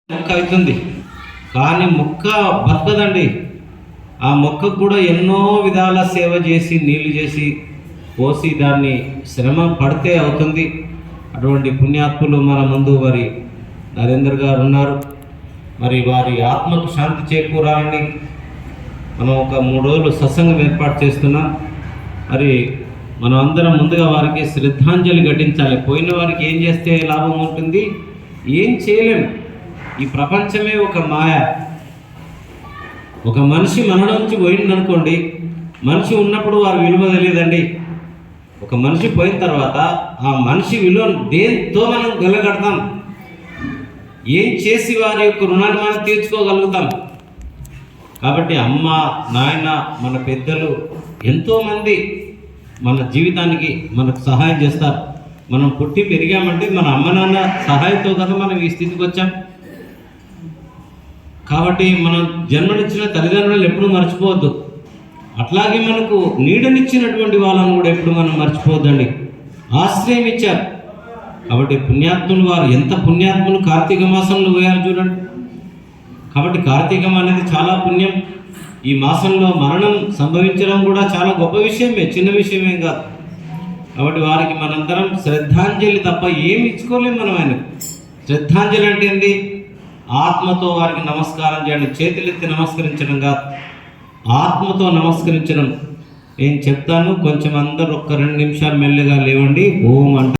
మొక్క అవుతుంది, కానీ మొక్క బతకదండి. ఆ మొక్కకు కూడా ఎన్నో విధాల సేవ చేసి నీళ్లు చేసి పోసి దాన్ని శ్రమ పడితే అవుతుంది. అటువంటి పుణ్యాత్ములు మన ముందు మరి నరేందర్ గారు ఉన్నారు. మరి వారి ఆత్మకు శాంతి చేకూరాలని మనం ఒక 3 రోజులు సత్సంగం ఏర్పాటు చేస్తున్నాం. మరి మనం అందరం ముందుగా వారికి శ్రద్ధాంజలి ఘటించాలి. పోయిన వారికి ఏం చేస్తే లాభం ఉంటుంది? ఏం చేయలేము. ఈ ప్రపంచమే ఒక మాయ. ఒక మనిషి మన నుంచి పోయిందనుకోండి, మనిషి ఉన్నప్పుడు వారి విలువ తెలియదండి. ఒక మనిషి పోయిన తర్వాత ఆ మనిషి విలువ దేంతో మనం వెలగడతాం? ఏం చేసి వారి యొక్క రుణాన్ని మనం తీర్చుకోగలుగుతాం? కాబట్టి అమ్మ, నాయన, మన పెద్దలు ఎంతోమంది మన జీవితానికి మనకు సహాయం చేస్తారు. మనం పుట్టి పెరిగామంటే మన అమ్మ నాన్న సహాయంతో కదా మనం ఈ స్థితికి వచ్చాం. కాబట్టి మనం జన్మనిచ్చిన తల్లిదండ్రులను ఎప్పుడు మర్చిపోవద్దు. అట్లాగే మనకు నీడనిచ్చినటువంటి వాళ్ళను కూడా ఎప్పుడు మనం మర్చిపోవద్దండి. ఆశ్రయం ఇచ్చారు. కాబట్టి పుణ్యాత్ములు వారు ఎంత పుణ్యాత్ములు కార్తీక మాసంలో పోయారు చూడండి. కాబట్టి కార్తీకం అనేది చాలా పుణ్యం. ఈ మాసంలో మరణం సంభవించడం కూడా చాలా గొప్ప విషయమే, చిన్న విషయమేం కాదు. కాబట్టి వారికి మనందరం శ్రద్ధాంజలి తప్ప ఏమి ఇచ్చుకోలేము మనం ఆయనకు. శ్రద్ధాంజలి అంటే ఏంటి? ఆత్మతో వారికి నమస్కారం చేయండి. చేతులెత్తి నమస్కరించడం కాదు, ఆత్మతో నమస్కరించడం. నేను చెప్తాను, కొంచెం అందరూ ఒక్క 2 నిమిషాలు మెల్లగా లేవండి. ఓం అంట.